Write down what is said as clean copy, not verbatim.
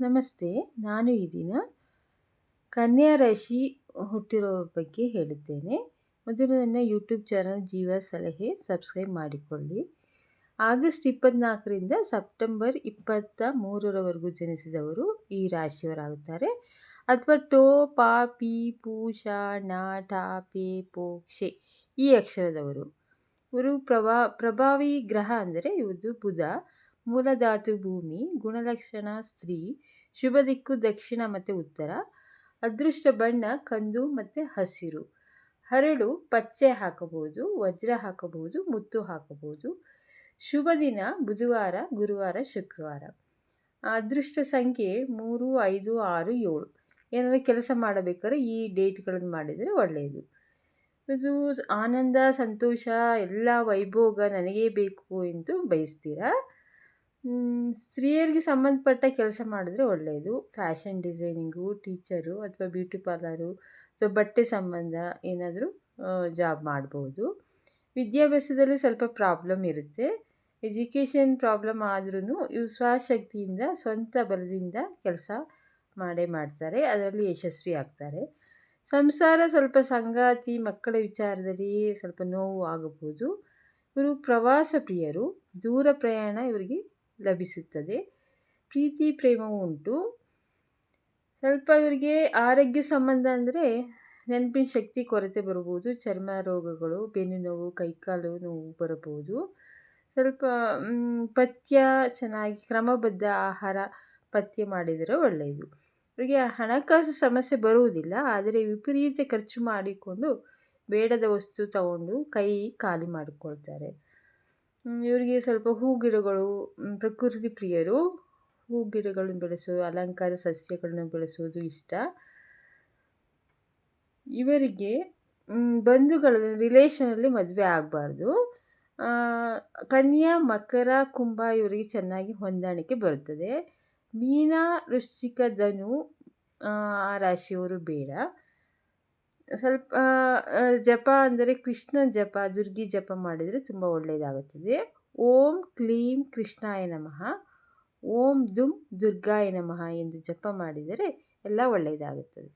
ನಮಸ್ತೆ. ನಾನು ಈ ದಿನ ಕನ್ಯಾ ರಾಶಿ ಹುಟ್ಟಿರೋರ ಬಗ್ಗೆ ಹೇಳುತ್ತೇನೆ. ಮೊದಲು ನನ್ನ ಯೂಟ್ಯೂಬ್ ಚಾನಲ್ ಜೀವ ಸಲಹೆ ಸಬ್ಸ್ಕ್ರೈಬ್ ಮಾಡಿಕೊಳ್ಳಿ. ಆಗಸ್ಟ್ 24ರಿಂದ ಸೆಪ್ಟೆಂಬರ್ 23ರವರೆಗೂ ಜನಿಸಿದವರು ಈ ರಾಶಿಯವರಾಗುತ್ತಾರೆ. ಅಥವಾ ಟೋ, ಪಾ, ಪಿ, ಪೂ, ಶ, ಣ, ಟ, ಪೆ, ಪೋ, ಕ್ಷೆ ಈ ಅಕ್ಷರದವರು. ಇವರು ಪ್ರಭಾವಿ ಗ್ರಹ ಅಂದರೆ ಇವುದು ಬುಧ. ಮೂಲಧಾತು ಭೂಮಿ, ಗುಣಲಕ್ಷಣ ಸ್ತ್ರೀ, ಶುಭ ದಿಕ್ಕು ದಕ್ಷಿಣ ಮತ್ತು ಉತ್ತರ, ಅದೃಷ್ಟ ಬಣ್ಣ ಕಂದು ಮತ್ತು ಹಸಿರು, ಹರಳು ಪಚ್ಚೆ ಹಾಕಬಹುದು, ವಜ್ರ ಹಾಕಬಹುದು, ಮುತ್ತು ಹಾಕಬಹುದು. ಶುಭ ದಿನ ಬುಧವಾರ, ಗುರುವಾರ, ಶುಕ್ರವಾರ. ಅದೃಷ್ಟ ಸಂಖ್ಯೆ 3, 5, 6, 7. ಏನಾದರೂ ಕೆಲಸ ಮಾಡಬೇಕಾದ್ರೆ ಈ ಡೇಟ್ಗಳನ್ನು ಮಾಡಿದರೆ ಒಳ್ಳೆಯದು. ಇದು ಆನಂದ, ಸಂತೋಷ, ಎಲ್ಲ ವೈಭೋಗ ನನಗೇ ಬೇಕು ಎಂದು ಬಯಸ್ತೀರಾ. ಸ್ತ್ರೀಯರಿಗೆ ಸಂಬಂಧಪಟ್ಟ ಕೆಲಸ ಮಾಡಿದ್ರೆ ಒಳ್ಳೆಯದು. ಫ್ಯಾಷನ್ ಡಿಸೈನಿಂಗು, ಟೀಚರು ಅಥವಾ ಬ್ಯೂಟಿ ಪಾರ್ಲರು ಅಥವಾ ಬಟ್ಟೆ ಸಂಬಂಧ ಏನಾದರೂ ಜಾಬ್ ಮಾಡ್ಬೋದು. ವಿದ್ಯಾಭ್ಯಾಸದಲ್ಲಿ ಸ್ವಲ್ಪ ಪ್ರಾಬ್ಲಮ್ ಇರುತ್ತೆ. ಎಜುಕೇಷನ್ ಪ್ರಾಬ್ಲಮ್ ಆದ್ರೂ ಇವು ಸ್ವಶಕ್ತಿಯಿಂದ ಸ್ವಂತ ಬಲದಿಂದ ಕೆಲಸ ಮಾಡ್ತಾರೆ, ಅದರಲ್ಲಿ ಯಶಸ್ವಿ ಆಗ್ತಾರೆ. ಸಂಸಾರ ಸ್ವಲ್ಪ ಸಂಗಾತಿ ಮಕ್ಕಳ ವಿಚಾರದಲ್ಲಿ ಸ್ವಲ್ಪ ನೋವು ಆಗಬಹುದು. ಇವರು ಪ್ರವಾಸ ಪ್ರಿಯರು, ದೂರ ಪ್ರಯಾಣ ಇವರಿಗೆ ಲಭಿಸುತ್ತದೆ. ಪ್ರೀತಿ ಪ್ರೇಮವೂ ಉಂಟು. ಸ್ವಲ್ಪ ಇವರಿಗೆ ಆರೋಗ್ಯ ಸಂಬಂಧ ಅಂದರೆ ನೆನಪಿನ ಶಕ್ತಿ ಕೊರತೆ ಬರಬಹುದು, ಚರ್ಮ ರೋಗಗಳು, ಬೆನ್ನು ನೋವು, ಕೈಕಾಲು ನೋವು ಬರಬಹುದು. ಸ್ವಲ್ಪ ಪಥ್ಯ ಚೆನ್ನಾಗಿ ಕ್ರಮಬದ್ಧ ಆಹಾರ ಪಥ್ಯ ಮಾಡಿದರೆ ಒಳ್ಳೆಯದು. ಇವರಿಗೆ ಹಣಕಾಸು ಸಮಸ್ಯೆ ಬರುವುದಿಲ್ಲ, ಆದರೆ ವಿಪರೀತ ಖರ್ಚು ಮಾಡಿಕೊಂಡು ಬೇಡದ ವಸ್ತು ತಗೊಂಡು ಕೈ ಖಾಲಿ ಮಾಡಿಕೊಳ್ತಾರೆ. ಇವರಿಗೆ ಸ್ವಲ್ಪ ಹೂ ಗಿಡಗಳು, ಪ್ರಕೃತಿ ಪ್ರಿಯರು, ಹೂ ಗಿಡಗಳನ್ನು ಬೆಳೆಸೋದು, ಅಲಂಕಾರ ಸಸ್ಯಗಳನ್ನು ಬೆಳೆಸೋದು ಇಷ್ಟ. ಇವರಿಗೆ ಬಂಧುಗಳ ರಿಲೇಷನಲ್ಲಿ ಮದುವೆ ಆಗಬಾರ್ದು. ಕನ್ಯಾ, ಮಕರ, ಕುಂಭ ಇವರಿಗೆ ಚೆನ್ನಾಗಿ ಹೊಂದಾಣಿಕೆ ಬರುತ್ತದೆ. ಮೀನ, ವೃಶ್ಚಿಕ, ಧನು ಆ ರಾಶಿಯವರು ಬೇಡ. ಸ್ವಲ್ಪ ಜಪ ಅಂದರೆ ಕೃಷ್ಣ ಜಪ, ದುರ್ಗಿ ಜಪ ಮಾಡಿದರೆ ತುಂಬ ಒಳ್ಳೆಯದಾಗುತ್ತದೆ. ಓಂ ಕ್ಲೀಂ ಕೃಷ್ಣಾಯ ನಮಃ, ಓಂ ದುಂ ದುರ್ಗಾಯ ನಮಃ ಎಂದು ಜಪ ಮಾಡಿದರೆ ಎಲ್ಲ ಒಳ್ಳೆಯದಾಗುತ್ತದೆ.